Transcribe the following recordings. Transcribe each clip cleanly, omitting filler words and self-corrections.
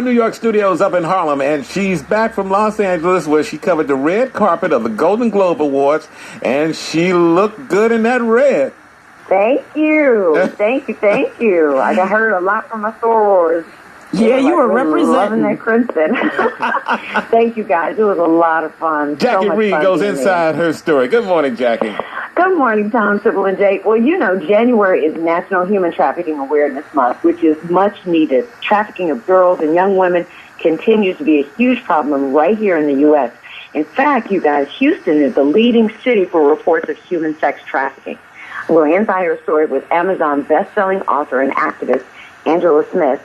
our New York studios up in Harlem, and she's back from Los Angeles where she covered the red carpet of the Golden Globe Awards, and she looked good in that red. Thank you. Thank you. I heard a lot from my sorors. Yeah, you were representing. Loving that crimson. Thank you, guys. It was a lot of fun. Jackie Reid goes inside her story. Good morning, Jackie. Good morning, Tom, Sybil, and Jake. Well, you know, January is National Human Trafficking Awareness Month, which is much needed. Trafficking of girls and young women continues to be a huge problem right here in the U.S. In fact, you guys, Houston is the leading city for reports of human sex trafficking. I'm going inside her story with Amazon best-selling author and activist Angela Smith.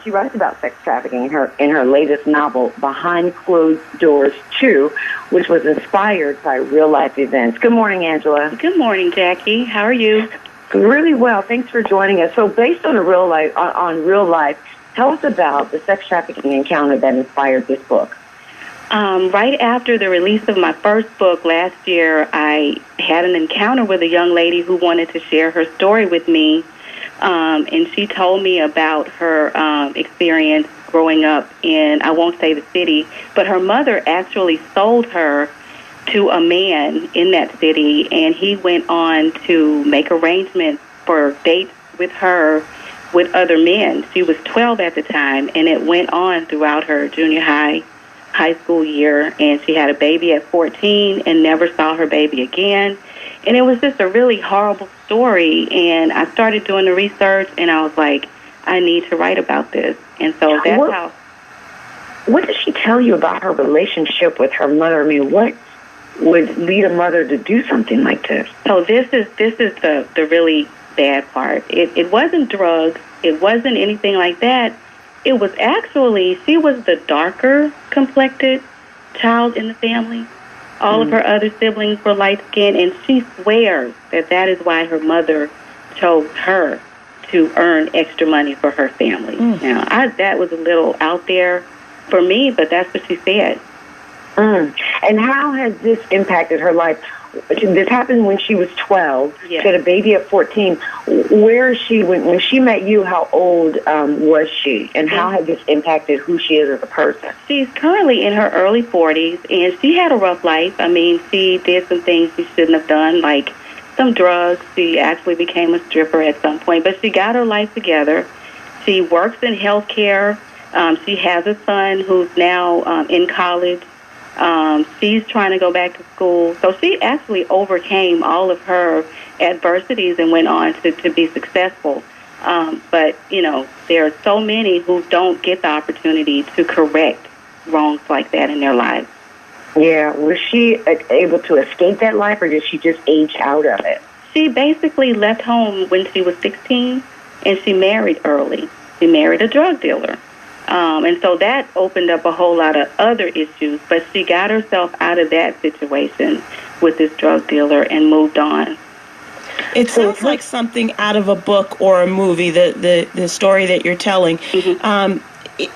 She writes about sex trafficking in her latest novel, Behind Closed Doors 2, which was inspired by real-life events. Good morning, Angela. Good morning, Jackie. How are you? Really well. Thanks for joining us. So based on real life, tell us about the sex trafficking encounter that inspired this book. Right after the release of my first book last year, I had an encounter with a young lady who wanted to share her story with me. And she told me about her experience growing up in, I won't say the city, but her mother actually sold her to a man in that city, and he went on to make arrangements for dates with her with other men. She was 12 at the time, and it went on throughout her junior high school year, and she had a baby at 14 and never saw her baby again. And it was just a really horrible story, and I started doing the research, and I was like, I need to write about this. And so that's how... What did she tell you about her relationship with her mother? I mean, what would lead a mother to do something like this? So this is the really bad part. It wasn't drugs. It wasn't anything like that. It was actually, she was the darker complected child in the family. All of her other siblings were light-skinned, and she swears that is why her mother chose her to earn extra money for her family. Now, that was a little out there for me, but that's what she said. And how has this impacted her life? This happened when she was 12. Yes. She had a baby at 14. Where is she when she met you? How old was she, and how has this impacted who she is as a person? She's currently in her early 40s, and she had a rough life. I mean, she did some things she shouldn't have done, like some drugs. She actually became a stripper at some point, but she got her life together. She works in healthcare. She has a son who's now in college. She's trying to go back to school. So she actually overcame all of her adversities and went on to be successful. But, you know, there are so many who don't get the opportunity to correct wrongs like that in their lives. Yeah. Was she able to escape that life, or did she just age out of it? She basically left home when she was 16, and she married early. She married a drug dealer. And so that opened up a whole lot of other issues, but she got herself out of that situation with this drug dealer and moved on. It sounds like something out of a book or a movie, the story that you're telling.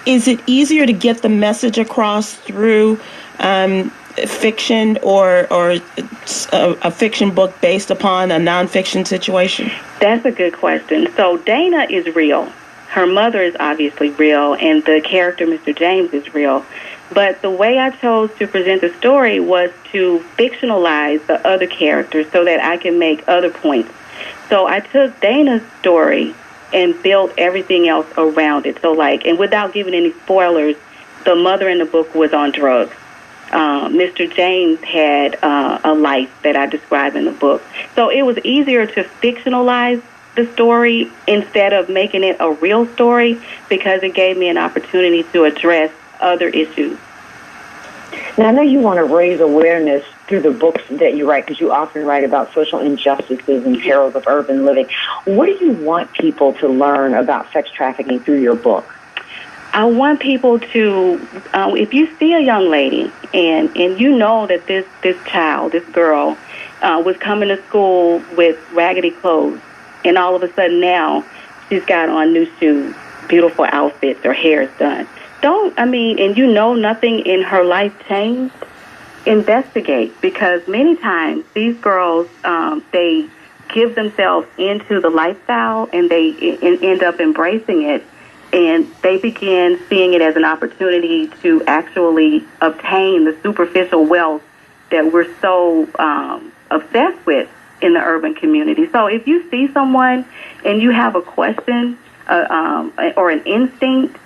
Is it easier to get the message across through fiction or a fiction book based upon a nonfiction situation? That's a good question. So Dana is real. Her mother is obviously real, and the character, Mr. James, is real. But the way I chose to present the story was to fictionalize the other characters so that I can make other points. So I took Dana's story and built everything else around it. So, and without giving any spoilers, the mother in the book was on drugs. Mr. James had a life that I describe in the book. So it was easier to fictionalize the story instead of making it a real story because it gave me an opportunity to address other issues. Now, I know you want to raise awareness through the books that you write, because you often write about social injustices and perils of urban living. What do you want people to learn about sex trafficking through your book? I want people to, if you see a young lady and you know that this child, this girl, was coming to school with raggedy clothes, and all of a sudden now she's got on new shoes, beautiful outfits, her hair is done. And you know nothing in her life changed, investigate, because many times these girls, they give themselves into the lifestyle and they end up embracing it. And they began seeing it as an opportunity to actually obtain the superficial wealth that we're so obsessed with in the urban community. So if you see someone and you have a question or an instinct,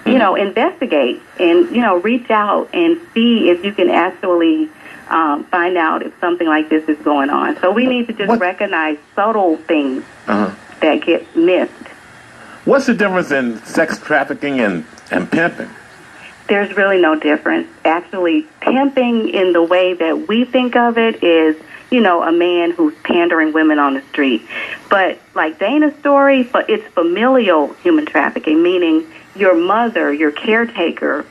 investigate and, reach out and see if you can actually find out if something like this is going on. So we need to just recognize subtle things that get missed. What's the difference in sex trafficking and pimping? There's really no difference. Actually, pimping in the way that we think of it is, a man who's pandering women on the street. But like Dana's story, but it's familial human trafficking, meaning your mother, your caretaker,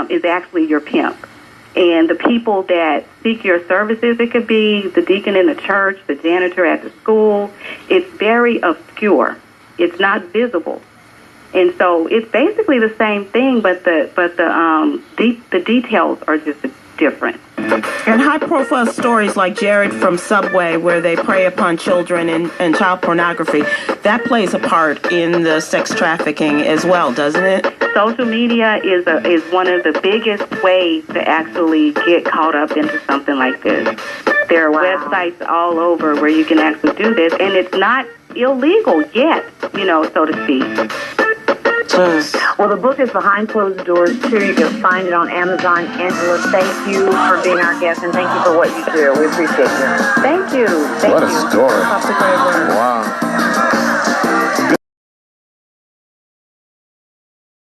is actually your pimp. And the people that seek your services, it could be the deacon in the church, the janitor at the school. It's very obscure. It's not visible. And so it's basically the same thing, but the details are just different. And high-profile stories like Jared from Subway, where they prey upon children and child pornography, that plays a part in the sex trafficking as well, doesn't it? Social media is one of the biggest ways to actually get caught up into something like this. There are websites all over where you can actually do this, and it's not illegal yet, so to speak. Well, the book is Behind Closed Doors, too. You can find it on Amazon. Angela, thank you for being our guest, and thank you for what you do. We appreciate you. Thank you. What a story. That's a great word. Wow.